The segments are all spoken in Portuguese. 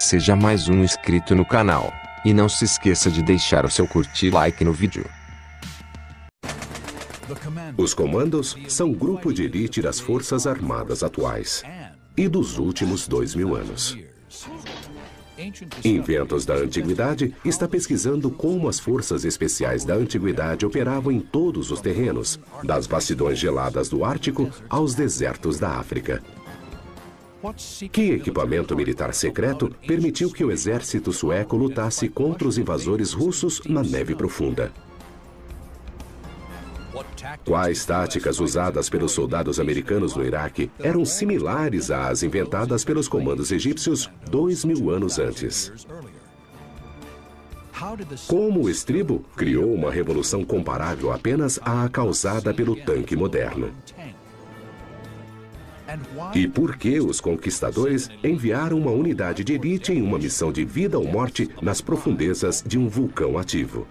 Seja mais um inscrito no canal. E não se esqueça de deixar o seu curtir e like no vídeo. Os comandos são grupo de elite das Forças Armadas atuais e dos últimos 2000 anos. Inventos da Antiguidade está pesquisando como as forças especiais da Antiguidade operavam em todos os terrenos, das vastidões geladas do Ártico aos desertos da África. Que equipamento militar secreto permitiu que o exército sueco lutasse contra os invasores russos na neve profunda? Quais táticas usadas pelos soldados americanos no Iraque eram similares às inventadas pelos comandos egípcios 2000 anos antes? Como o estribo criou uma revolução comparável apenas à causada pelo tanque moderno? E por que os conquistadores enviaram uma unidade de elite em uma missão de vida ou morte nas profundezas de um vulcão ativo?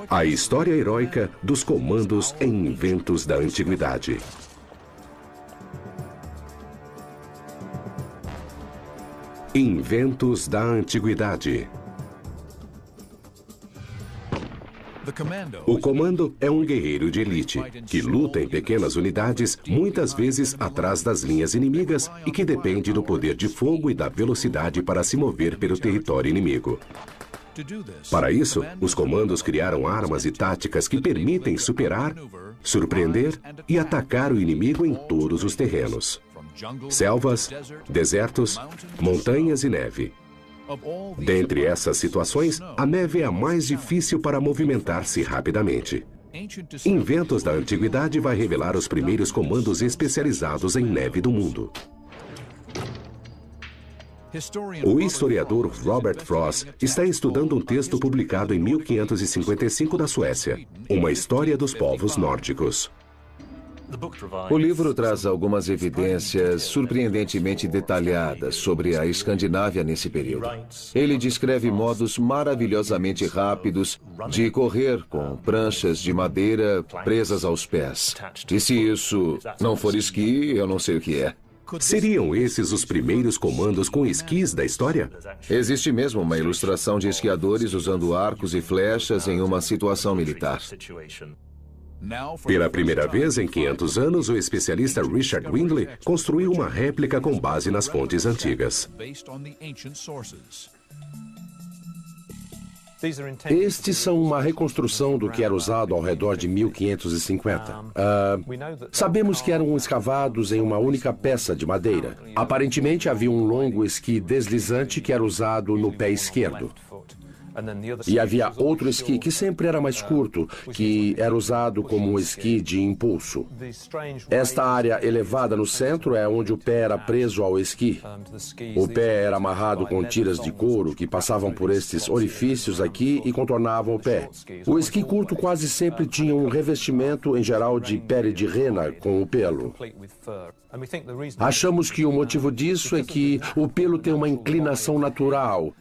A história heróica dos comandos em inventos da Antiguidade. Inventos da Antiguidade. O comando é um guerreiro de elite, que luta em pequenas unidades, muitas vezes atrás das linhas inimigas e que depende do poder de fogo e da velocidade para se mover pelo território inimigo. Para isso, os comandos criaram armas e táticas que permitem superar, surpreender e atacar o inimigo em todos os terrenos: selvas, desertos, montanhas e neve. Dentre essas situações, a neve é a mais difícil para movimentar-se rapidamente. Inventos da Antiguidade vai revelar os primeiros comandos especializados em neve do mundo. O historiador Robert Frost está estudando um texto publicado em 1555 da Suécia, Uma História dos Povos Nórdicos. O livro traz algumas evidências surpreendentemente detalhadas sobre a Escandinávia nesse período. Ele descreve modos maravilhosamente rápidos de correr com pranchas de madeira presas aos pés. E se isso não for esqui, eu não sei o que é. Seriam esses os primeiros comandos com esquis da história? Existe mesmo uma ilustração de esquiadores usando arcos e flechas em uma situação militar. Pela primeira vez em 500 anos, o especialista Richard Windley construiu uma réplica com base nas fontes antigas. Estes são uma reconstrução do que era usado ao redor de 1550. Sabemos que eram escavados em uma única peça de madeira. Aparentemente havia um longo esqui deslizante que era usado no pé esquerdo. E havia outro esqui que sempre era mais curto, que era usado como um esqui de impulso. Esta área elevada no centro é onde o pé era preso ao esqui. O pé era amarrado com tiras de couro que passavam por estes orifícios aqui e contornavam o pé. O esqui curto quase sempre tinha um revestimento, em geral de pele de rena, com o pelo. Achamos que o motivo disso é que o pelo tem uma inclinação natural.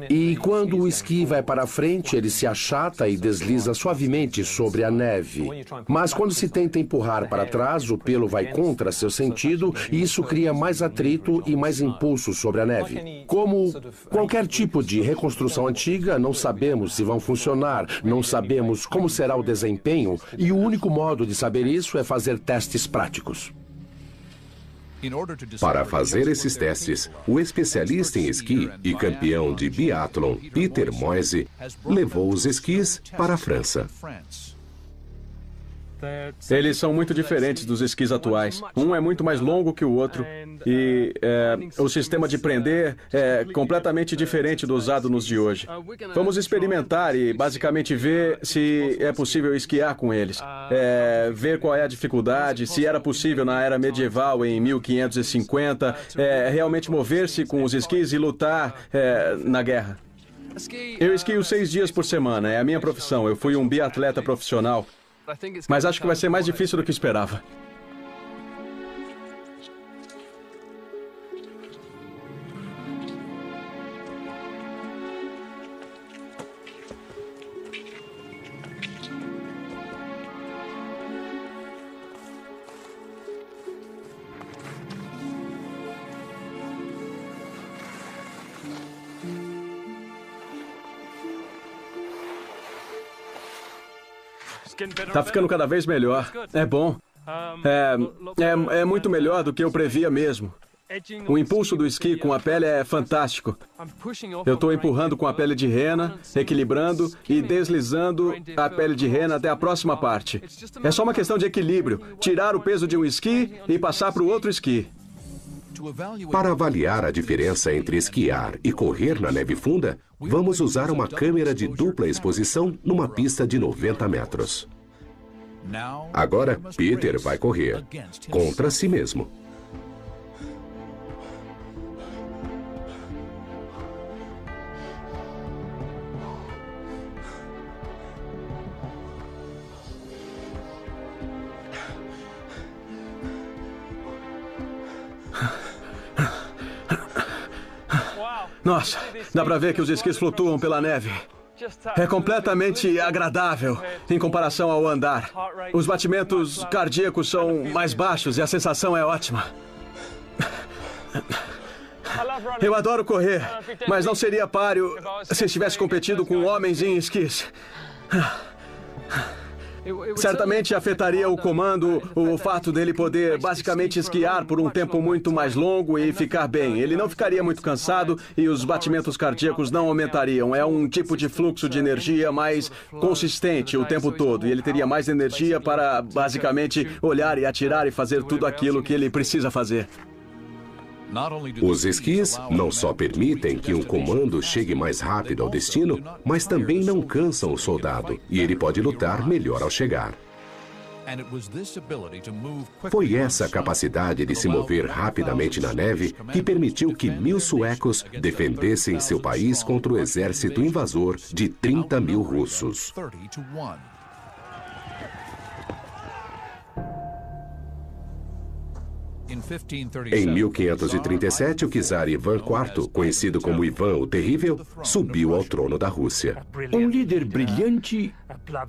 E quando o esqui vai para frente, ele se achata e desliza suavemente sobre a neve. Mas quando se tenta empurrar para trás, o pelo vai contra seu sentido e isso cria mais atrito e mais impulso sobre a neve. Como qualquer tipo de reconstrução antiga, não sabemos se vão funcionar, não sabemos como será o desempenho e o único modo de saber isso é fazer testes práticos. Para fazer esses testes, o especialista em esqui e campeão de biatlon Peter Moise levou os esquis para a França. Eles são muito diferentes dos esquis atuais. Um é muito mais longo que o outro e o sistema de prender é completamente diferente do usado nos de hoje. Vamos experimentar e basicamente ver se é possível esquiar com eles. Ver qual é a dificuldade, se era possível na era medieval em 1550 realmente mover-se com os esquis e lutar na guerra. Eu esquio 6 dias por semana, é a minha profissão. Eu fui um biatleta profissional. Mas acho que vai ser mais difícil do que esperava. Tá ficando cada vez melhor. É bom. É muito melhor do que eu previa mesmo. O impulso do esqui com a pele é fantástico. Eu estou empurrando com a pele de rena, equilibrando e deslizando a pele de rena até a próxima parte. É só uma questão de equilíbrio. Tirar o peso de um esqui e passar para o outro esqui. Para avaliar a diferença entre esquiar e correr na neve funda, vamos usar uma câmera de dupla exposição numa pista de 90 metros. Agora, Peter vai correr contra si mesmo. Nossa, dá pra ver que os esquis flutuam pela neve. É completamente agradável em comparação ao andar. Os batimentos cardíacos são mais baixos e a sensação é ótima. Eu adoro correr, mas não seria páreo se estivesse competindo com homens em esquis. Certamente afetaria o comando o fato dele poder basicamente esquiar por um tempo muito mais longo e ficar bem. Ele não ficaria muito cansado e os batimentos cardíacos não aumentariam. É um tipo de fluxo de energia mais consistente o tempo todo. E ele teria mais energia para basicamente olhar e atirar e fazer tudo aquilo que ele precisa fazer. Os esquis não só permitem que um comando chegue mais rápido ao destino, mas também não cansam o soldado, e ele pode lutar melhor ao chegar. Foi essa capacidade de se mover rapidamente na neve que permitiu que 1.000 suecos defendessem seu país contra o exército invasor de 30 mil russos. Em 1537, o czar Ivan IV, conhecido como Ivan o Terrível, subiu ao trono da Rússia. Um líder brilhante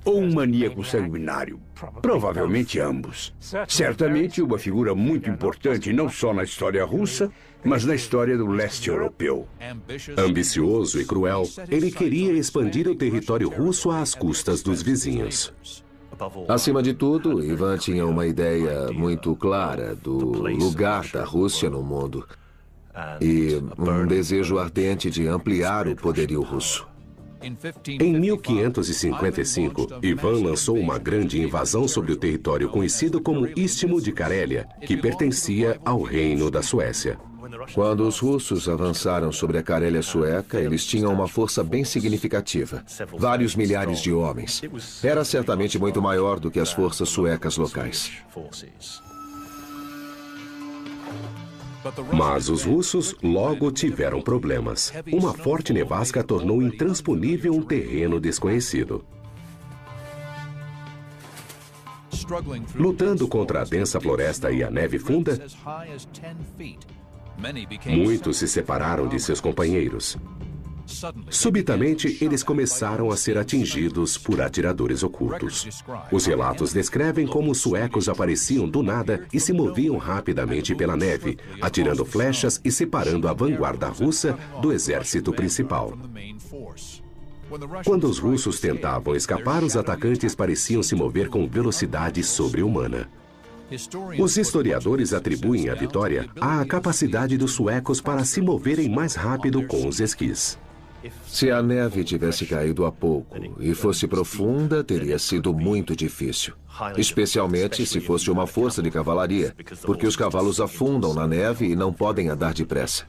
ou um maníaco sanguinário? Provavelmente ambos. Certamente uma figura muito importante não só na história russa, mas na história do leste europeu. Ambicioso e cruel, ele queria expandir o território russo às custas dos vizinhos. Acima de tudo, Ivan tinha uma ideia muito clara do lugar da Rússia no mundo e um desejo ardente de ampliar o poderio russo. Em 1555, Ivan lançou uma grande invasão sobre o território conhecido como Istmo de Carélia, que pertencia ao Reino da Suécia. Quando os russos avançaram sobre a Carélia sueca, eles tinham uma força bem significativa. Vários milhares de homens. Era certamente muito maior do que as forças suecas locais. Mas os russos logo tiveram problemas. Uma forte nevasca tornou intransponível um terreno desconhecido. Lutando contra a densa floresta e a neve funda, muitos se separaram de seus companheiros. Subitamente, eles começaram a ser atingidos por atiradores ocultos. Os relatos descrevem como os suecos apareciam do nada e se moviam rapidamente pela neve, atirando flechas e separando a vanguarda russa do exército principal. Quando os russos tentavam escapar, os atacantes pareciam se mover com velocidade sobre-humana. Os historiadores atribuem a vitória à capacidade dos suecos para se moverem mais rápido com os esquis. Se a neve tivesse caído há pouco e fosse profunda, teria sido muito difícil. Especialmente se fosse uma força de cavalaria, porque os cavalos afundam na neve e não podem andar depressa.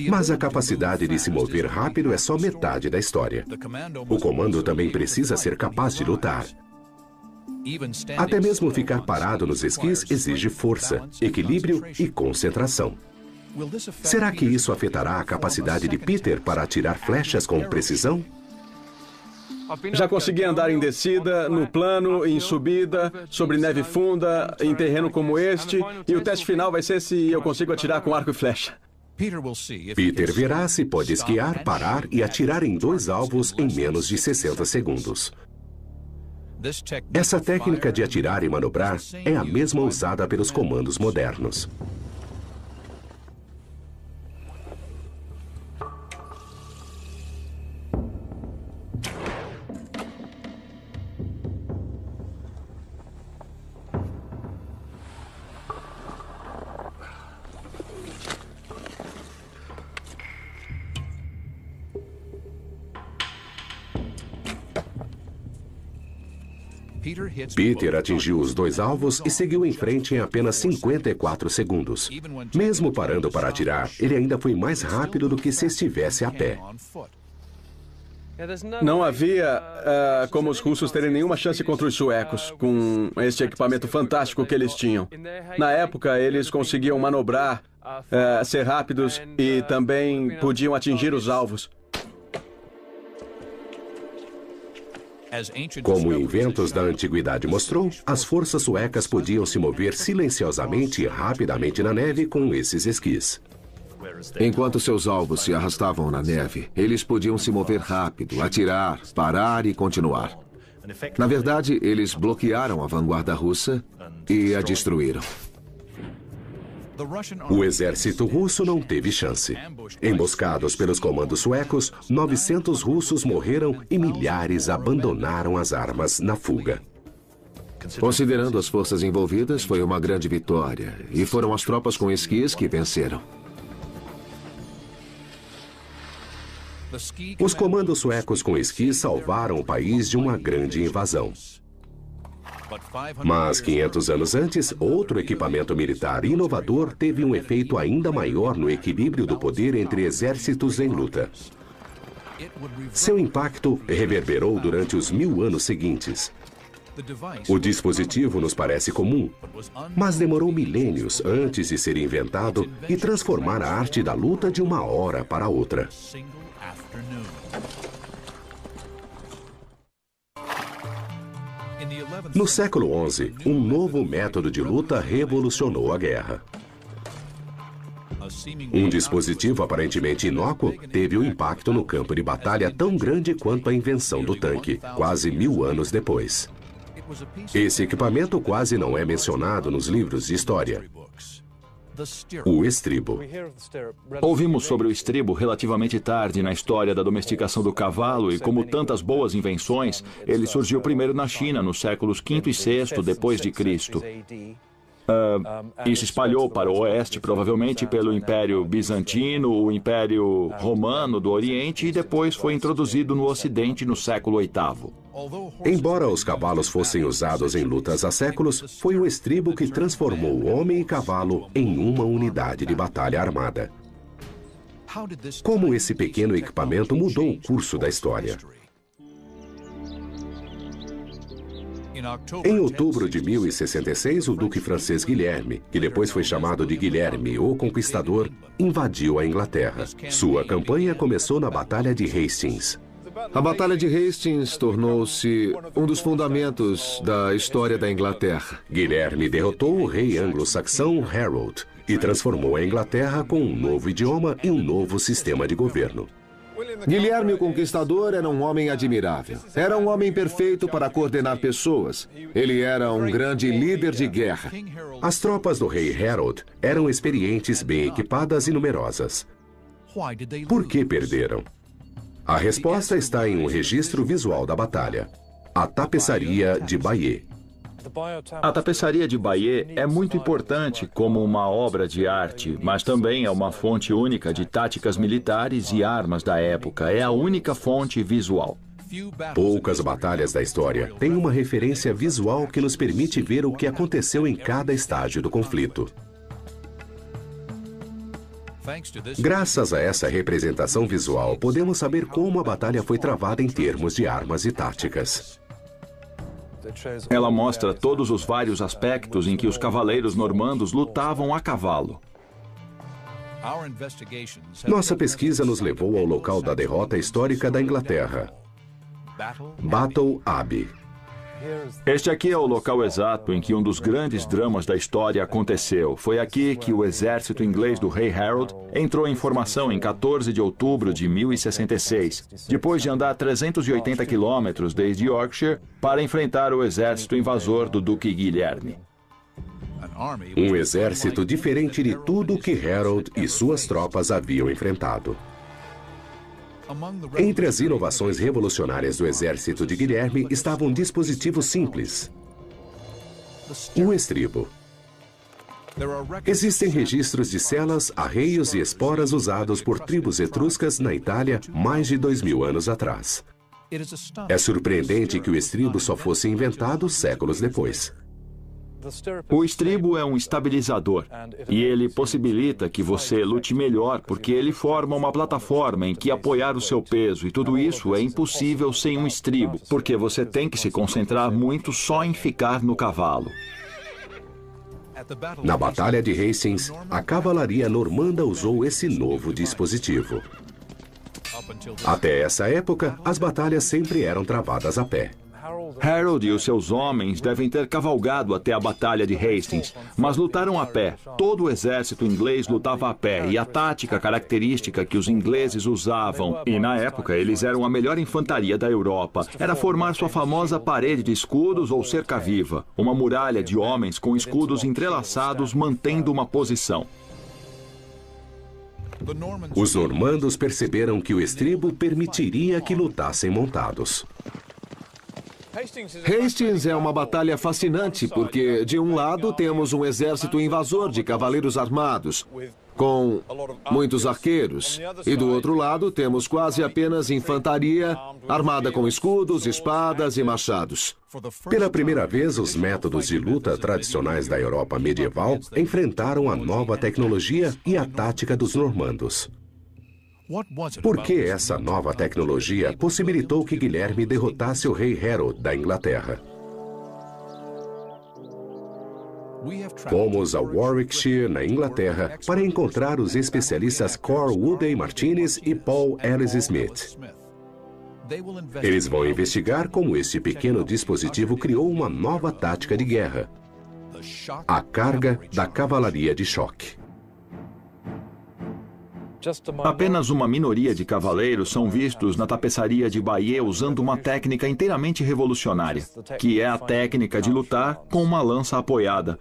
Mas a capacidade de se mover rápido é só metade da história. O comando também precisa ser capaz de lutar. Até mesmo ficar parado nos esquis exige força, equilíbrio e concentração. Será que isso afetará a capacidade de Peter para atirar flechas com precisão? Já consegui andar em descida, no plano, em subida, sobre neve funda, em terreno como este, e o teste final vai ser se eu consigo atirar com arco e flecha. Peter verá se pode esquiar, parar e atirar em 2 alvos em menos de 60 segundos. Essa técnica de atirar e manobrar é a mesma usada pelos comandos modernos. Peter atingiu os 2 alvos e seguiu em frente em apenas 54 segundos. Mesmo parando para atirar, ele ainda foi mais rápido do que se estivesse a pé. Não havia como os russos terem nenhuma chance contra os suecos, com este equipamento fantástico que eles tinham. Na época, eles conseguiam manobrar, ser rápidos e também podiam atingir os alvos. Como inventos da antiguidade mostrou, as forças suecas podiam se mover silenciosamente e rapidamente na neve com esses esquis. Enquanto seus alvos se arrastavam na neve, eles podiam se mover rápido, atirar, parar e continuar. Na verdade, eles bloquearam a vanguarda russa e a destruíram. O exército russo não teve chance. Emboscados pelos comandos suecos, 900 russos morreram e milhares abandonaram as armas na fuga. Considerando as forças envolvidas, foi uma grande vitória, e foram as tropas com esquis que venceram. Os comandos suecos com esquis salvaram o país de uma grande invasão. Mas 500 anos antes, outro equipamento militar inovador teve um efeito ainda maior no equilíbrio do poder entre exércitos em luta. Seu impacto reverberou durante os 1000 anos seguintes. O dispositivo nos parece comum, mas demorou milênios antes de ser inventado e transformar a arte da luta de uma hora para outra. No século XI, um novo método de luta revolucionou a guerra. Um dispositivo aparentemente inócuo teve um impacto no campo de batalha tão grande quanto a invenção do tanque, quase 1000 anos depois. Esse equipamento quase não é mencionado nos livros de história. O estribo. Ouvimos sobre o estribo relativamente tarde na história da domesticação do cavalo e, como tantas boas invenções, ele surgiu primeiro na China nos séculos V e VI depois de Cristo. E se espalhou para o oeste, provavelmente pelo Império Bizantino, o Império Romano do Oriente, e depois foi introduzido no Ocidente no século VIII. Embora os cavalos fossem usados em lutas há séculos, foi o estribo que transformou homem e cavalo em uma unidade de batalha armada. Como esse pequeno equipamento mudou o curso da história? Em outubro de 1066, o duque francês Guilherme, que depois foi chamado de Guilherme o Conquistador, invadiu a Inglaterra. Sua campanha começou na Batalha de Hastings. A Batalha de Hastings tornou-se um dos fundamentos da história da Inglaterra. Guilherme derrotou o rei anglo-saxão Harold e transformou a Inglaterra com um novo idioma e um novo sistema de governo. Guilherme o Conquistador era um homem admirável. Era um homem perfeito para coordenar pessoas. Ele era um grande líder de guerra. As tropas do rei Harold eram experientes, bem equipadas e numerosas. Por que perderam? A resposta está em um registro visual da batalha. A tapeçaria de Bayeux. A tapeçaria de Bayeux é muito importante como uma obra de arte, mas também é uma fonte única de táticas militares e armas da época. É a única fonte visual. Poucas batalhas da história têm uma referência visual que nos permite ver o que aconteceu em cada estágio do conflito. Graças a essa representação visual, podemos saber como a batalha foi travada em termos de armas e táticas. Ela mostra todos os vários aspectos em que os cavaleiros normandos lutavam a cavalo. Nossa pesquisa nos levou ao local da derrota histórica da Inglaterra. Battle Abbey. Este aqui é o local exato em que um dos grandes dramas da história aconteceu. Foi aqui que o exército inglês do rei Harold entrou em formação em 14 de outubro de 1066, depois de andar 380 quilômetros desde Yorkshire para enfrentar o exército invasor do duque Guilherme. Um exército diferente de tudo que Harold e suas tropas haviam enfrentado. Entre as inovações revolucionárias do exército de Guilherme estava um dispositivo simples: o estribo. Existem registros de selas, arreios e esporas usados por tribos etruscas na Itália mais de 2000 anos atrás. É surpreendente que o estribo só fosse inventado séculos depois. O estribo é um estabilizador e ele possibilita que você lute melhor porque ele forma uma plataforma em que apoiar o seu peso e tudo isso é impossível sem um estribo, porque você tem que se concentrar muito só em ficar no cavalo. Na Batalha de Hastings, a cavalaria normanda usou esse novo dispositivo. Até essa época, as batalhas sempre eram travadas a pé. Harold e os seus homens devem ter cavalgado até a Batalha de Hastings, mas lutaram a pé. Todo o exército inglês lutava a pé e a tática característica que os ingleses usavam, e na época eles eram a melhor infantaria da Europa, era formar sua famosa parede de escudos ou cerca-viva, uma muralha de homens com escudos entrelaçados mantendo uma posição. Os normandos perceberam que o estribo permitiria que lutassem montados. Hastings é uma batalha fascinante porque, de um lado, temos um exército invasor de cavaleiros armados, com muitos arqueiros, e do outro lado temos quase apenas infantaria armada com escudos, espadas e machados. Pela primeira vez, os métodos de luta tradicionais da Europa medieval enfrentaram a nova tecnologia e a tática dos normandos. Por que essa nova tecnologia possibilitou que Guilherme derrotasse o rei Harold da Inglaterra? Fomos a Warwickshire, na Inglaterra, para encontrar os especialistas Cor Woodey Martinez e Paul Ellis Smith. Eles vão investigar como este pequeno dispositivo criou uma nova tática de guerra: a carga da cavalaria de choque. Apenas uma minoria de cavaleiros são vistos na tapeçaria de Bayeux usando uma técnica inteiramente revolucionária, que é a técnica de lutar com uma lança apoiada.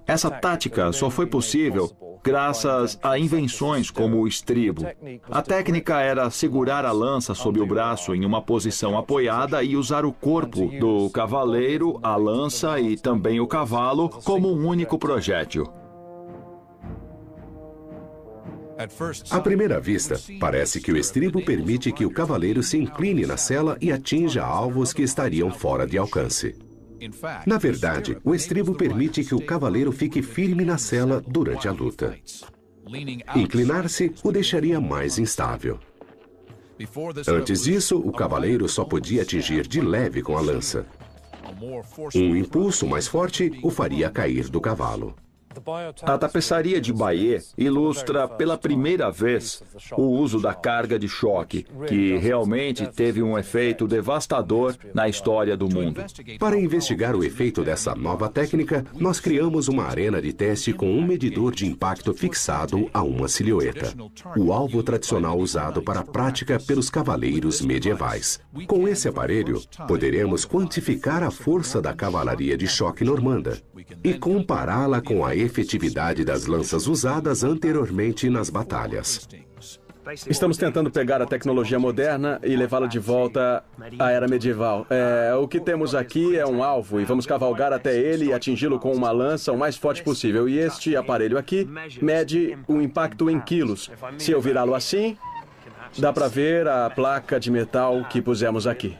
Essa tática só foi possível graças a invenções como o estribo. A técnica era segurar a lança sob o braço em uma posição apoiada e usar o corpo do cavaleiro, a lança e também o cavalo como um único projétil. À primeira vista, parece que o estribo permite que o cavaleiro se incline na sela e atinja alvos que estariam fora de alcance. Na verdade, o estribo permite que o cavaleiro fique firme na sela durante a luta. Inclinar-se o deixaria mais instável. Antes disso, o cavaleiro só podia atingir de leve com a lança. Um impulso mais forte o faria cair do cavalo. A tapeçaria de Bayeux ilustra pela primeira vez o uso da carga de choque, que realmente teve um efeito devastador na história do mundo. Para investigar o efeito dessa nova técnica, nós criamos uma arena de teste com um medidor de impacto fixado a uma silhueta, o alvo tradicional usado para a prática pelos cavaleiros medievais. Com esse aparelho, poderemos quantificar a força da cavalaria de choque normanda e compará-la com a efetividade das lanças usadas anteriormente nas batalhas. Estamos tentando pegar a tecnologia moderna e levá-la de volta à era medieval. O que temos aqui é um alvo e vamos cavalgar até ele e atingi-lo com uma lança o mais forte possível. E este aparelho aqui mede o impacto em quilos. Se eu virá-lo assim, dá para ver a placa de metal que pusemos aqui.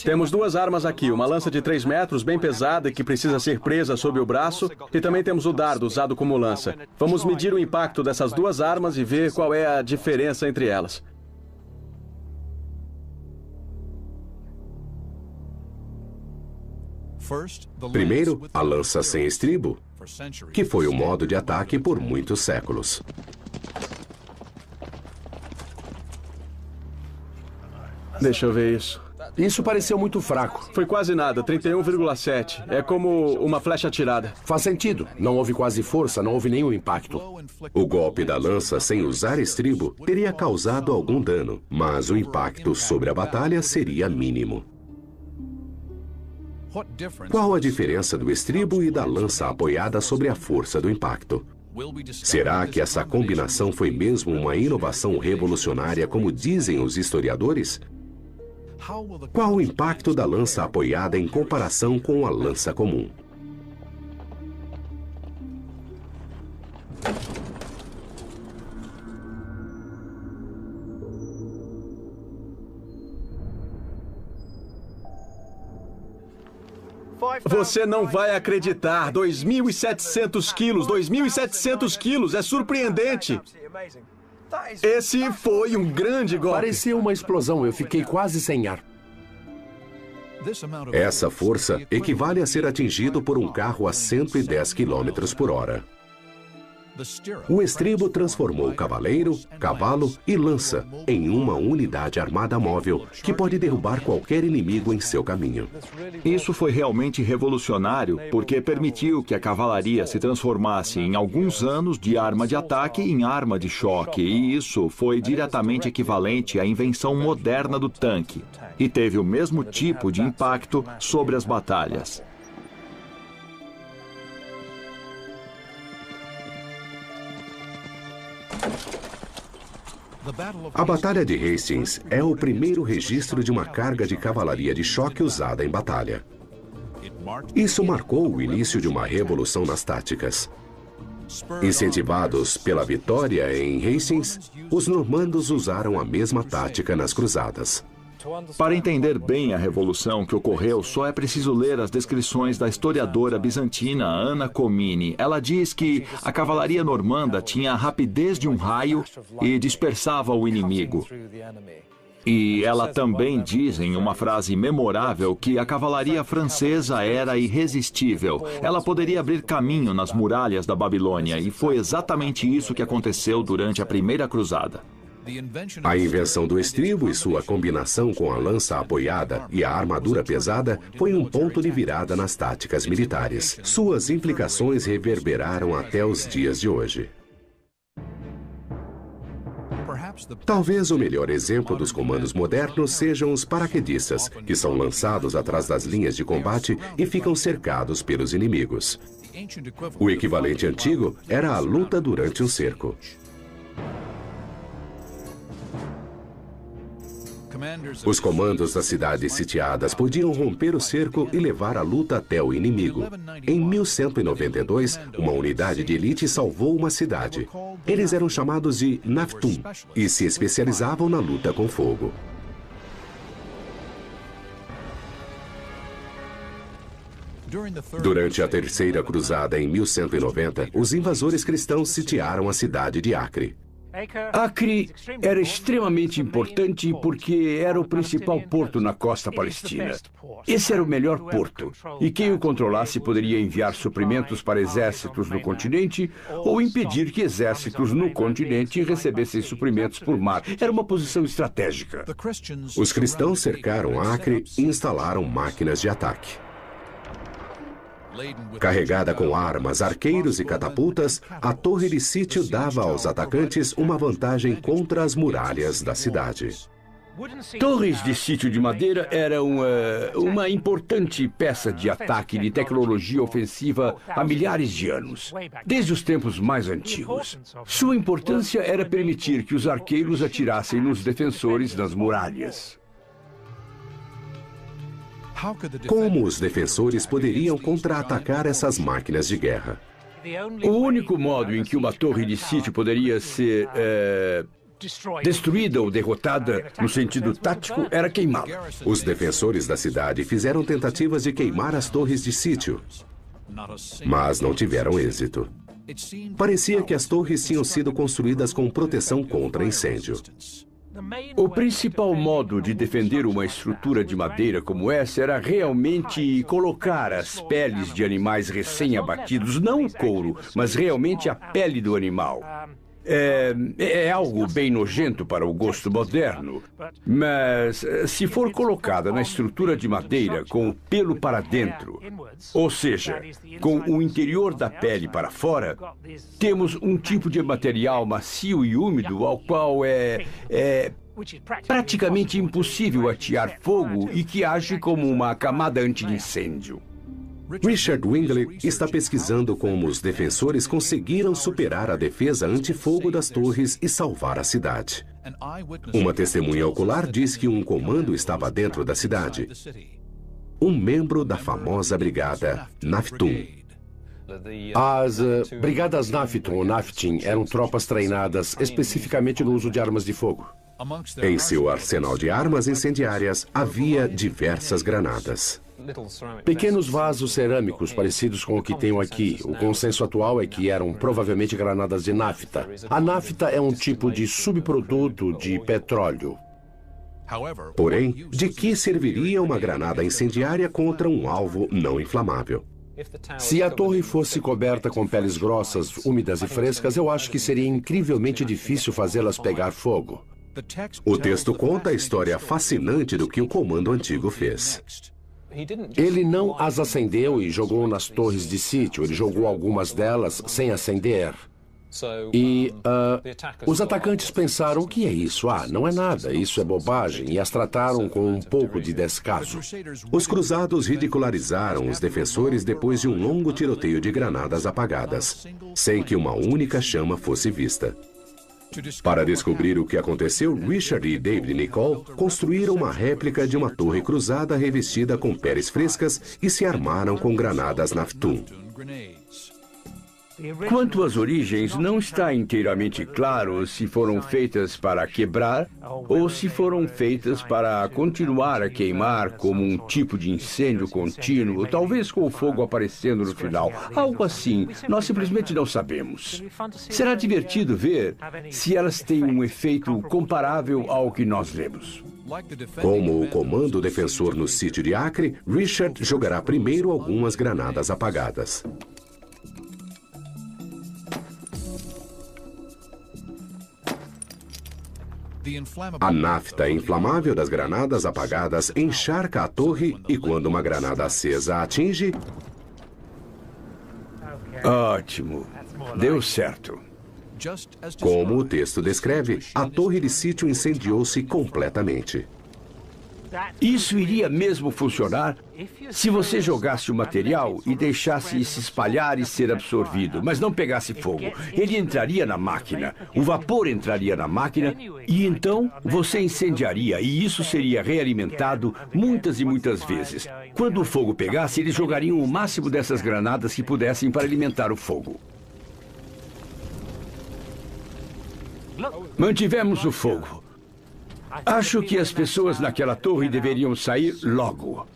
Temos duas armas aqui, uma lança de 3 metros, bem pesada, que precisa ser presa sob o braço, e também temos o dardo, usado como lança. Vamos medir o impacto dessas duas armas e ver qual é a diferença entre elas. Primeiro, a lança sem estribo, que foi o modo de ataque por muitos séculos. Deixa eu ver isso. Isso pareceu muito fraco. Foi quase nada, 31,7. É como uma flecha atirada. Faz sentido. Não houve quase força, não houve nenhum impacto. O golpe da lança sem usar estribo teria causado algum dano, mas o impacto sobre a batalha seria mínimo. Qual a diferença do estribo e da lança apoiada sobre a força do impacto? Será que essa combinação foi mesmo uma inovação revolucionária, como dizem os historiadores? Qual o impacto da lança apoiada em comparação com a lança comum? Você não vai acreditar. 2.700 quilos. 2.700 quilos. É surpreendente. Esse foi um grande golpe. Pareceu uma explosão. Eu fiquei quase sem ar. Essa força equivale a ser atingido por um carro a 110 km por hora. O estribo transformou cavaleiro, cavalo e lança em uma unidade armada móvel que pode derrubar qualquer inimigo em seu caminho. Isso foi realmente revolucionário porque permitiu que a cavalaria se transformasse em alguns anos de arma de ataque em arma de choque, e isso foi diretamente equivalente à invenção moderna do tanque, e teve o mesmo tipo de impacto sobre as batalhas. A Batalha de Hastings é o primeiro registro de uma carga de cavalaria de choque usada em batalha. Isso marcou o início de uma revolução nas táticas. Incentivados pela vitória em Hastings, os normandos usaram a mesma tática nas cruzadas. Para entender bem a revolução que ocorreu, só é preciso ler as descrições da historiadora bizantina Anna Comini. Ela diz que a cavalaria normanda tinha a rapidez de um raio e dispersava o inimigo. E ela também diz, em uma frase memorável, que a cavalaria francesa era irresistível. Ela poderia abrir caminho nas muralhas da Babilônia, e foi exatamente isso que aconteceu durante a Primeira Cruzada. A invenção do estribo e sua combinação com a lança apoiada e a armadura pesada foi um ponto de virada nas táticas militares. Suas implicações reverberaram até os dias de hoje. Talvez o melhor exemplo dos comandos modernos sejam os paraquedistas, que são lançados atrás das linhas de combate e ficam cercados pelos inimigos. O equivalente antigo era a luta durante um cerco. Os comandos das cidades sitiadas podiam romper o cerco e levar a luta até o inimigo. Em 1192, uma unidade de elite salvou uma cidade. Eles eram chamados de Naftum e se especializavam na luta com fogo. Durante a Terceira Cruzada, em 1190, os invasores cristãos sitiaram a cidade de Acre. Acre era extremamente importante porque era o principal porto na costa palestina. Esse era o melhor porto, e quem o controlasse poderia enviar suprimentos para exércitos no continente ou impedir que exércitos no continente recebessem suprimentos por mar. Era uma posição estratégica. Os cristãos cercaram Acre e instalaram máquinas de ataque. Carregada com armas, arqueiros e catapultas, a torre de sítio dava aos atacantes uma vantagem contra as muralhas da cidade. Torres de sítio de madeira eram uma importante peça de ataque de tecnologia ofensiva há milhares de anos, desde os tempos mais antigos. Sua importância era permitir que os arqueiros atirassem nos defensores das muralhas. Como os defensores poderiam contra-atacar essas máquinas de guerra? O único modo em que uma torre de sítio poderia ser destruída ou derrotada no sentido tático era queimá-la. Os defensores da cidade fizeram tentativas de queimar as torres de sítio, mas não tiveram êxito. Parecia que as torres tinham sido construídas com proteção contra incêndio. O principal modo de defender uma estrutura de madeira como essa era realmente colocar as peles de animais recém-abatidos, não o couro, mas realmente a pele do animal. É algo bem nojento para o gosto moderno, mas se for colocada na estrutura de madeira com o pelo para dentro, ou seja, com o interior da pele para fora, temos um tipo de material macio e úmido ao qual é praticamente impossível atear fogo e que age como uma camada anti-incêndio. Richard Wingley está pesquisando como os defensores conseguiram superar a defesa antifogo das torres e salvar a cidade. Uma testemunha ocular diz que um comando estava dentro da cidade. Um membro da famosa brigada Naftum. As brigadas Naftum ou Naftim eram tropas treinadas especificamente no uso de armas de fogo. Em seu arsenal de armas incendiárias havia diversas granadas. Pequenos vasos cerâmicos parecidos com o que tenho aqui. O consenso atual é que eram provavelmente granadas de nafta. A nafta é um tipo de subproduto de petróleo. Porém, de que serviria uma granada incendiária contra um alvo não inflamável? Se a torre fosse coberta com peles grossas, úmidas e frescas, eu acho que seria incrivelmente difícil fazê-las pegar fogo. O texto conta a história fascinante do que o comando antigo fez. Ele não as acendeu e jogou nas torres de sítio. Ele jogou algumas delas sem acender. E os atacantes pensaram: o que é isso? Não é nada, isso é bobagem, e as trataram com um pouco de descaso. Os cruzados ridicularizaram os defensores depois de um longo tiroteio de granadas apagadas, sem que uma única chama fosse vista. Para descobrir o que aconteceu, Richard e David Nicol construíram uma réplica de uma torre cruzada revestida com peles frescas e se armaram com granadas Naftoon. Quanto às origens, não está inteiramente claro se foram feitas para quebrar ou se foram feitas para continuar a queimar como um tipo de incêndio contínuo, talvez com o fogo aparecendo no final. Algo assim, nós simplesmente não sabemos. Será divertido ver se elas têm um efeito comparável ao que nós lemos. Como o comando defensor no sítio de Acre, Richard jogará primeiro algumas granadas apagadas. A nafta inflamável das granadas apagadas encharca a torre e quando uma granada acesa a atinge... Ótimo. Deu certo. Como o texto descreve, a torre de sítio incendiou-se completamente. Isso iria mesmo funcionar se você jogasse o material e deixasse se espalhar e ser absorvido, mas não pegasse fogo. Ele entraria na máquina, o vapor entraria na máquina e então você incendiaria e isso seria realimentado muitas e muitas vezes. Quando o fogo pegasse, eles jogariam o máximo dessas granadas que pudessem para alimentar o fogo. Mantivemos o fogo. Acho que as pessoas naquela torre deveriam sair logo.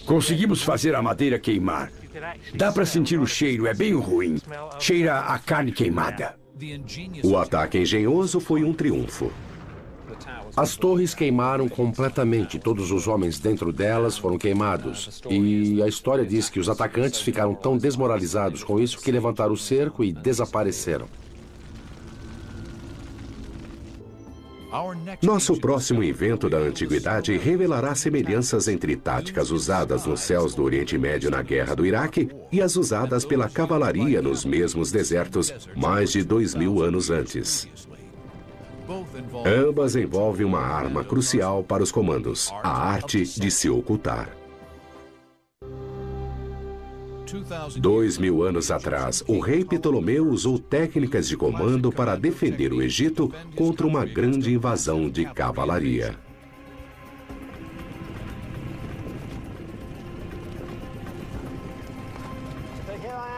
Conseguimos fazer a madeira queimar. Dá para sentir o cheiro, é bem ruim. Cheira a carne queimada. O ataque engenhoso foi um triunfo. As torres queimaram completamente. Todos os homens dentro delas foram queimados. E a história diz que os atacantes ficaram tão desmoralizados com isso que levantaram o cerco e desapareceram. Nosso próximo evento da antiguidade revelará semelhanças entre táticas usadas nos céus do Oriente Médio na Guerra do Iraque e as usadas pela cavalaria nos mesmos desertos mais de 2000 anos antes. Ambas envolvem uma arma crucial para os comandos, a arte de se ocultar. 2000 anos atrás, o rei Ptolomeu usou técnicas de comando para defender o Egito contra uma grande invasão de cavalaria.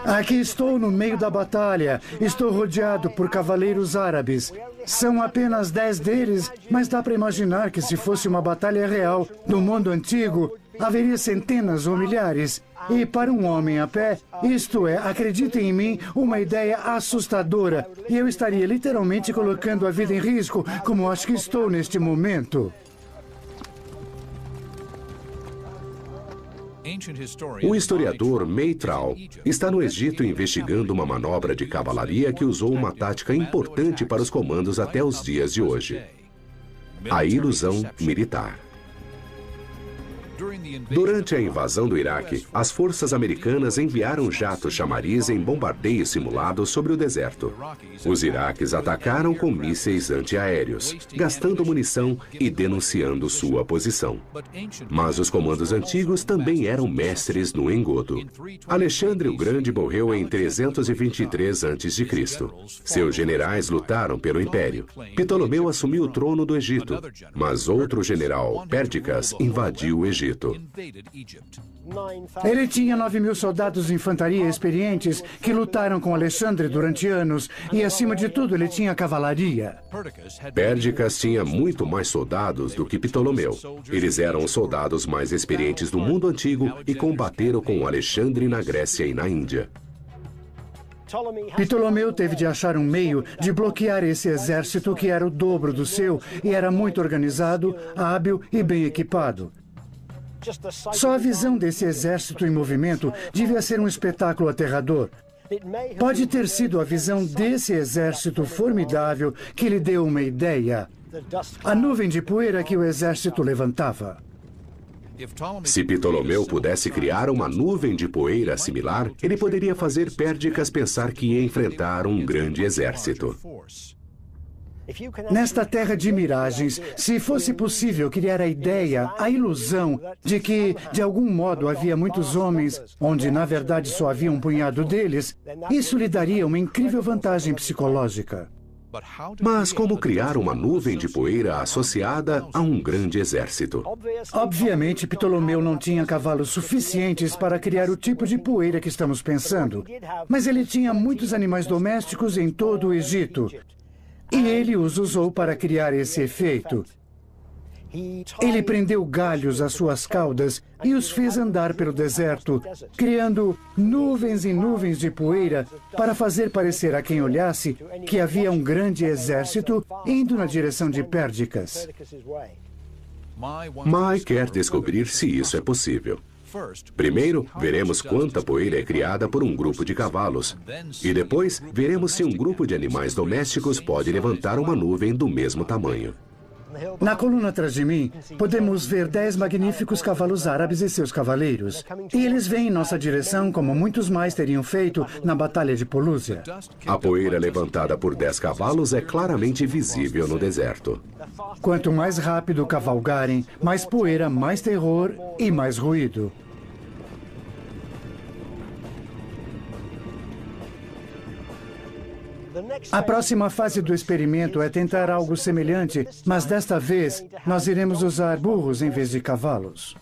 Aqui estou no meio da batalha. Estou rodeado por cavaleiros árabes. São apenas 10 deles, mas dá para imaginar que se fosse uma batalha real do mundo antigo, haveria centenas ou milhares. E para um homem a pé, isto é, acreditem em mim, uma ideia assustadora. E eu estaria literalmente colocando a vida em risco, como acho que estou neste momento. O historiador Meitral está no Egito investigando uma manobra de cavalaria que usou uma tática importante para os comandos até os dias de hoje: a ilusão militar. Durante a invasão do Iraque, as forças americanas enviaram jatos chamariz em bombardeio simulado sobre o deserto. Os iraques atacaram com mísseis antiaéreos, gastando munição e denunciando sua posição. Mas os comandos antigos também eram mestres no engodo. Alexandre o Grande morreu em 323 a.C. Seus generais lutaram pelo império. Ptolomeu assumiu o trono do Egito, mas outro general, Pérdicas, invadiu o Egito. Egito. Ele tinha 9.000 soldados de infantaria experientes que lutaram com Alexandre durante anos e, acima de tudo, ele tinha cavalaria. Pérdiccas tinha muito mais soldados do que Ptolomeu. Eles eram os soldados mais experientes do mundo antigo e combateram com Alexandre na Grécia e na Índia. Ptolomeu teve de achar um meio de bloquear esse exército que era o dobro do seu e era muito organizado, hábil e bem equipado. Só a visão desse exército em movimento devia ser um espetáculo aterrador. Pode ter sido a visão desse exército formidável que lhe deu uma ideia. A nuvem de poeira que o exército levantava. Se Ptolomeu pudesse criar uma nuvem de poeira similar, ele poderia fazer Pérdiccas pensar que ia enfrentar um grande exército. Nesta terra de miragens, se fosse possível criar a ideia, a ilusão de que, de algum modo, havia muitos homens, onde na verdade só havia um punhado deles, isso lhe daria uma incrível vantagem psicológica. Mas como criar uma nuvem de poeira associada a um grande exército? Obviamente, Ptolomeu não tinha cavalos suficientes para criar o tipo de poeira que estamos pensando. Mas ele tinha muitos animais domésticos em todo o Egito. E ele os usou para criar esse efeito. Ele prendeu galhos às suas caudas e os fez andar pelo deserto, criando nuvens e nuvens de poeira para fazer parecer a quem olhasse que havia um grande exército indo na direção de Pérdiccas. Mai quer descobrir se isso é possível. Primeiro, veremos quanta poeira é criada por um grupo de cavalos. E depois, veremos se um grupo de animais domésticos pode levantar uma nuvem do mesmo tamanho. Na coluna atrás de mim, podemos ver 10 magníficos cavalos árabes e seus cavaleiros. E eles vêm em nossa direção como muitos mais teriam feito na Batalha de Polúcia. A poeira levantada por 10 cavalos é claramente visível no deserto. Quanto mais rápido cavalgarem, mais poeira, mais terror e mais ruído. A próxima fase do experimento é tentar algo semelhante, mas desta vez nós iremos usar burros em vez de cavalos.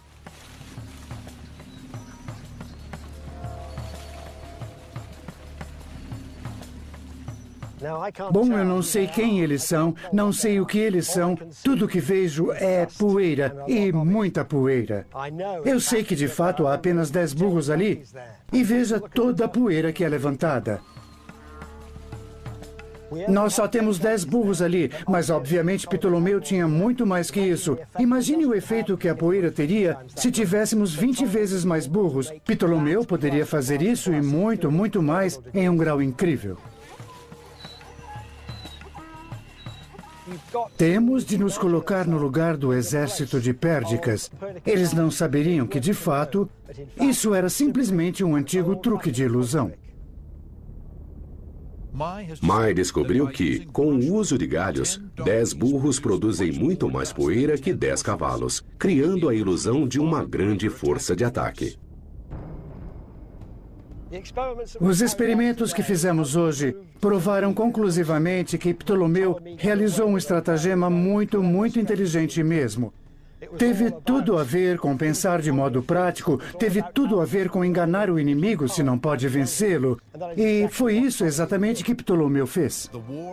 Bom, eu não sei quem eles são, não sei o que eles são. Tudo que vejo é poeira, e muita poeira. Eu sei que de fato há apenas 10 burros ali, e veja toda a poeira que é levantada. Nós só temos 10 burros ali, mas obviamente Ptolomeu tinha muito mais que isso. Imagine o efeito que a poeira teria se tivéssemos 20 vezes mais burros. Ptolomeu poderia fazer isso e muito, muito mais em um grau incrível. Temos de nos colocar no lugar do exército de Pérdiccas. Eles não saberiam que, de fato, isso era simplesmente um antigo truque de ilusão. Mai descobriu que, com o uso de galhos, 10 burros produzem muito mais poeira que 10 cavalos, criando a ilusão de uma grande força de ataque. Os experimentos que fizemos hoje provaram conclusivamente que Ptolomeu realizou um estratagema muito, muito inteligente mesmo. Teve tudo a ver com pensar de modo prático, teve tudo a ver com enganar o inimigo se não pode vencê-lo. E foi isso exatamente que Ptolomeu fez.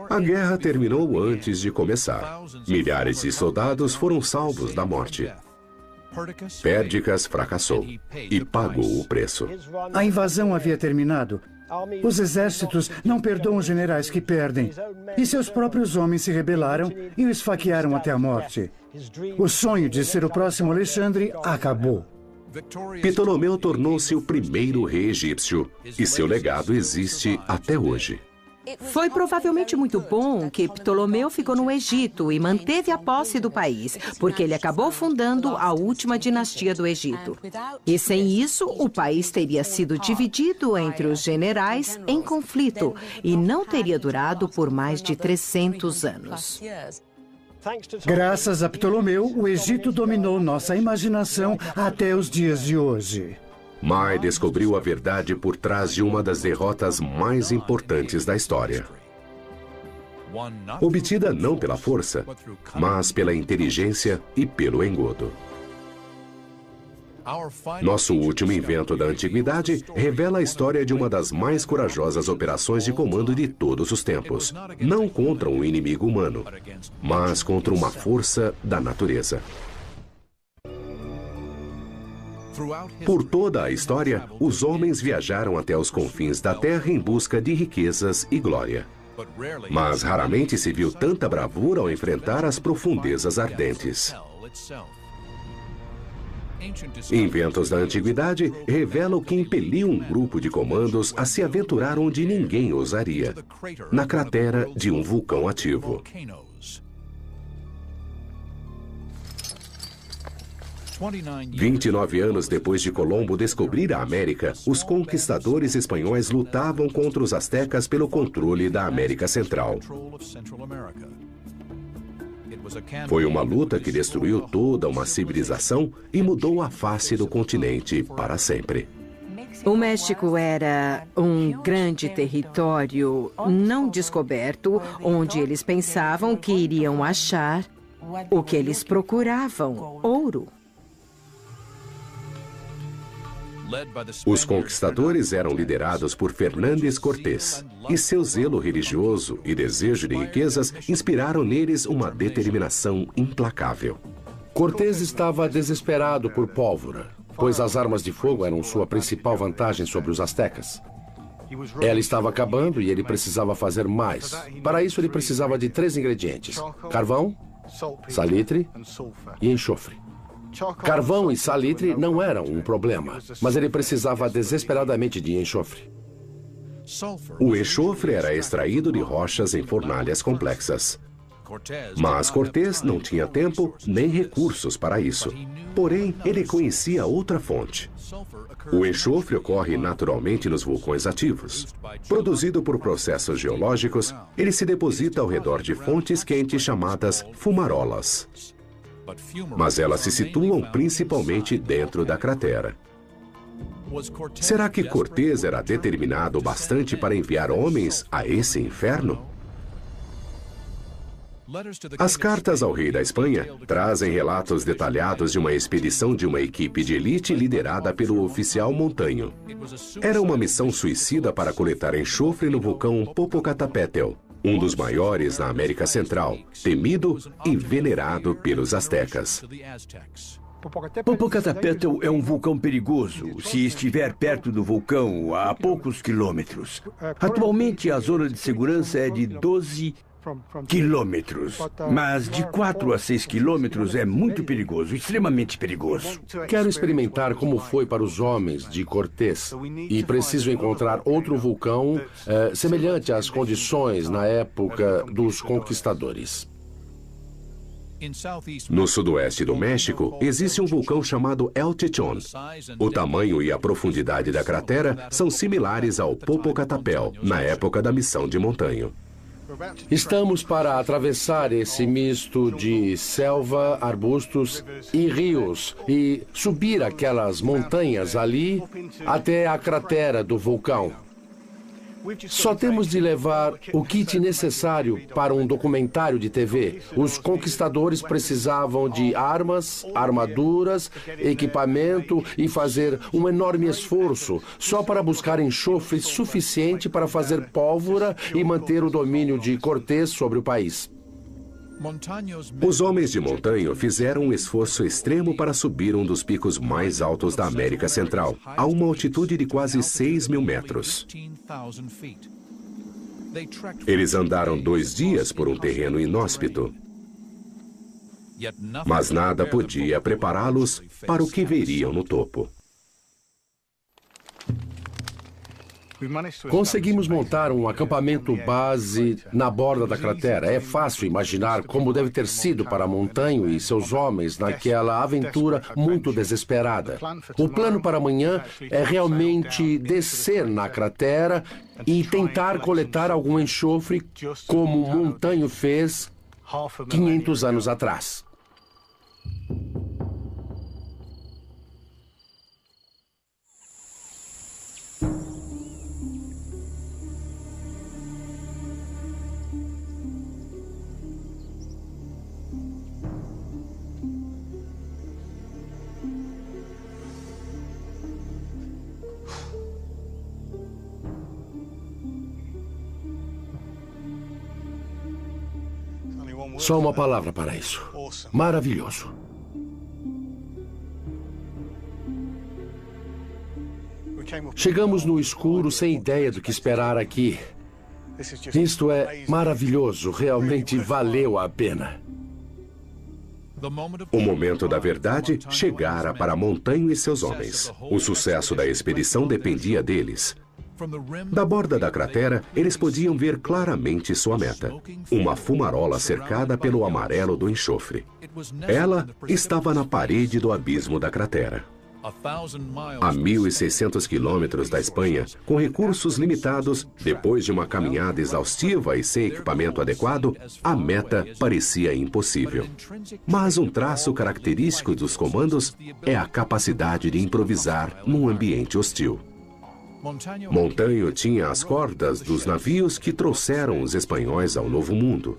A guerra terminou antes de começar. Milhares de soldados foram salvos da morte. Pérdiccas fracassou e pagou o preço. A invasão havia terminado. Os exércitos não perdoam generais que perdem. E seus próprios homens se rebelaram e o esfaquearam até a morte. O sonho de ser o próximo Alexandre acabou. Ptolomeu tornou-se o primeiro rei egípcio e seu legado existe até hoje. Foi provavelmente muito bom que Ptolomeu ficou no Egito e manteve a posse do país, porque ele acabou fundando a última dinastia do Egito. E sem isso, o país teria sido dividido entre os generais em conflito e não teria durado por mais de 300 anos. Graças a Ptolomeu, o Egito dominou nossa imaginação até os dias de hoje. Mai descobriu a verdade por trás de uma das derrotas mais importantes da história. Obtida não pela força, mas pela inteligência e pelo engodo. Nosso último invento da antiguidade revela a história de uma das mais corajosas operações de comando de todos os tempos. Não contra um inimigo humano, mas contra uma força da natureza. Por toda a história, os homens viajaram até os confins da Terra em busca de riquezas e glória. Mas raramente se viu tanta bravura ao enfrentar as profundezas ardentes. Inventos da antiguidade revelam o que impeliu um grupo de comandos a se aventurar onde ninguém ousaria, na cratera de um vulcão ativo. 29 anos depois de Colombo descobrir a América, os conquistadores espanhóis lutavam contra os astecas pelo controle da América Central. Foi uma luta que destruiu toda uma civilização e mudou a face do continente para sempre. O México era um grande território não descoberto, onde eles pensavam que iriam achar o que eles procuravam: ouro. Os conquistadores eram liderados por Fernández Cortés, e seu zelo religioso e desejo de riquezas inspiraram neles uma determinação implacável. Cortés estava desesperado por pólvora, pois as armas de fogo eram sua principal vantagem sobre os astecas. Ela estava acabando e ele precisava fazer mais. Para isso, ele precisava de 3 ingredientes: carvão, salitre e enxofre. Carvão e salitre não eram um problema, mas ele precisava desesperadamente de enxofre. O enxofre era extraído de rochas em fornalhas complexas. Mas Cortés não tinha tempo nem recursos para isso. Porém, ele conhecia outra fonte. O enxofre ocorre naturalmente nos vulcões ativos. Produzido por processos geológicos, ele se deposita ao redor de fontes quentes chamadas fumarolas. Mas elas se situam principalmente dentro da cratera. Será que Cortés era determinado bastante para enviar homens a esse inferno? As cartas ao rei da Espanha trazem relatos detalhados de uma expedição de uma equipe de elite liderada pelo oficial Montaño. Era uma missão suicida para coletar enxofre no vulcão Popocatépetl, um dos maiores na América Central, temido e venerado pelos astecas. Popocatépetl é um vulcão perigoso se estiver perto do vulcão a poucos quilômetros. Atualmente, a zona de segurança é de 12 quilômetros, mas de 4 a 6 quilômetros é muito perigoso, extremamente perigoso. Quero experimentar como foi para os homens de Cortés e preciso encontrar outro vulcão semelhante às condições na época dos conquistadores. No sudoeste do México, existe um vulcão chamado El Chichón. O tamanho e a profundidade da cratera são similares ao Popocatépetl, na época da missão de Montaño. Estamos para atravessar esse misto de selva, arbustos e rios e subir aquelas montanhas ali até a cratera do vulcão. Só temos de levar o kit necessário para um documentário de TV. Os conquistadores precisavam de armas, armaduras, equipamento e fazer um enorme esforço só para buscar enxofre suficiente para fazer pólvora e manter o domínio de Cortés sobre o país. Os homens de Montaño fizeram um esforço extremo para subir um dos picos mais altos da América Central, a uma altitude de quase 6.000 metros. Eles andaram 2 dias por um terreno inóspito, mas nada podia prepará-los para o que veriam no topo. Conseguimos montar um acampamento base na borda da cratera. É fácil imaginar como deve ter sido para Montaño e seus homens naquela aventura muito desesperada. O plano para amanhã é realmente descer na cratera e tentar coletar algum enxofre como Montaño fez 500 anos atrás. Só uma palavra para isso. Maravilhoso. Chegamos no escuro sem ideia do que esperar aqui. Isto é maravilhoso, realmente valeu a pena. O momento da verdade chegara para Montanho e seus homens. O sucesso da expedição dependia deles. Da borda da cratera, eles podiam ver claramente sua meta. Uma fumarola cercada pelo amarelo do enxofre. Ela estava na parede do abismo da cratera. A 1.600 quilômetros da Espanha, com recursos limitados, depois de uma caminhada exaustiva e sem equipamento adequado, a meta parecia impossível. Mas um traço característico dos comandos é a capacidade de improvisar num ambiente hostil. Montanho tinha as cordas dos navios que trouxeram os espanhóis ao Novo Mundo.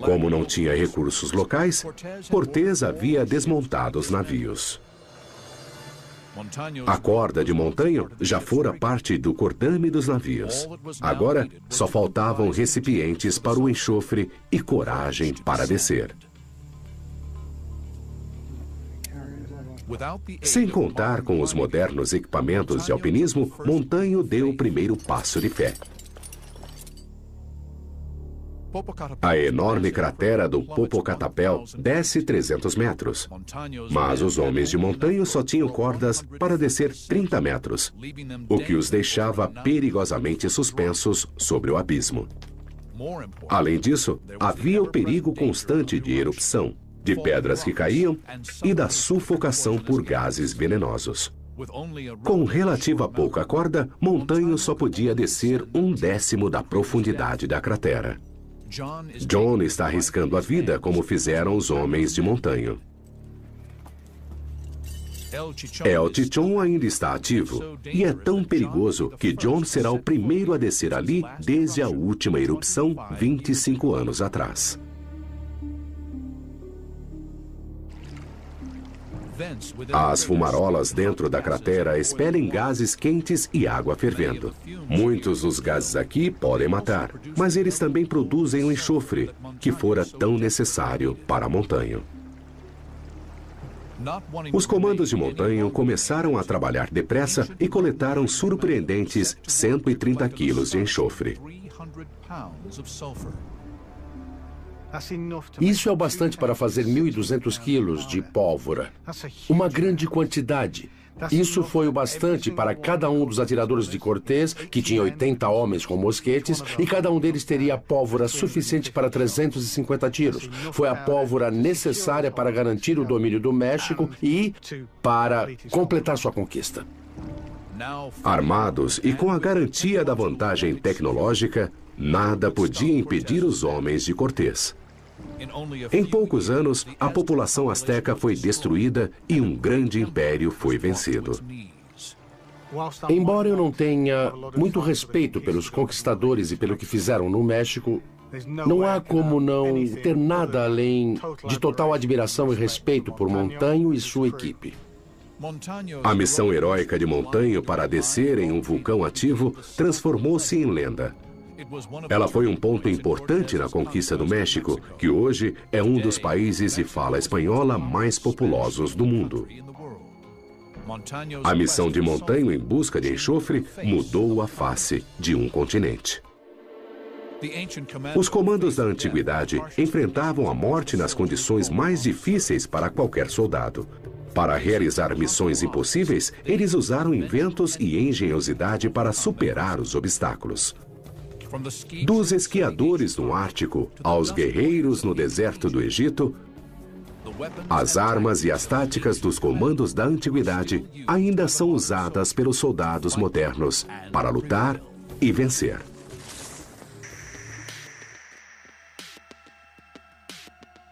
Como não tinha recursos locais, Cortés havia desmontado os navios. A corda de Montanho já fora parte do cordame dos navios. Agora, só faltavam recipientes para o enxofre e coragem para descer. Sem contar com os modernos equipamentos de alpinismo, Montanho deu o primeiro passo de fé. A enorme cratera do Popocatépetl desce 300 metros. Mas os homens de Montanho só tinham cordas para descer 30 metros, o que os deixava perigosamente suspensos sobre o abismo. Além disso, havia o perigo constante de erupção, de pedras que caíam e da sufocação por gases venenosos. Com relativa pouca corda, Montanho só podia descer 1/10 da profundidade da cratera. John está arriscando a vida como fizeram os homens de Montanho. El Chichón ainda está ativo e é tão perigoso que John será o primeiro a descer ali desde a última erupção 25 anos atrás. As fumarolas dentro da cratera expelem gases quentes e água fervendo. Muitos dos gases aqui podem matar, mas eles também produzem o enxofre, que fora tão necessário para Montanho. Os comandos de Montanho começaram a trabalhar depressa e coletaram surpreendentes 130 quilos de enxofre. Isso é o bastante para fazer 1.200 quilos de pólvora. Uma grande quantidade. Isso foi o bastante para cada um dos atiradores de Cortés, que tinha 80 homens com mosquetes, e cada um deles teria pólvora suficiente para 350 tiros. Foi a pólvora necessária para garantir o domínio do México e para completar sua conquista. Armados e com a garantia da vantagem tecnológica, nada podia impedir os homens de Cortés. Em poucos anos, a população azteca foi destruída e um grande império foi vencido. Embora eu não tenha muito respeito pelos conquistadores e pelo que fizeram no México, não há como não ter nada além de total admiração e respeito por Montanho e sua equipe. A missão heróica de Montanho para descer em um vulcão ativo transformou-se em lenda. Ela foi um ponto importante na conquista do México, que hoje é um dos países de fala espanhola mais populosos do mundo. A missão de Montanho em busca de enxofre mudou a face de um continente. Os comandos da antiguidade enfrentavam a morte nas condições mais difíceis para qualquer soldado. Para realizar missões impossíveis, eles usaram inventos e engenhosidade para superar os obstáculos. Dos esquiadores no Ártico aos guerreiros no deserto do Egito, as armas e as táticas dos comandos da antiguidade ainda são usadas pelos soldados modernos para lutar e vencer.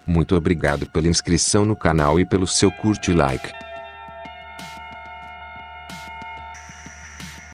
Muito obrigado pela inscrição no canal e pelo seu curte e like.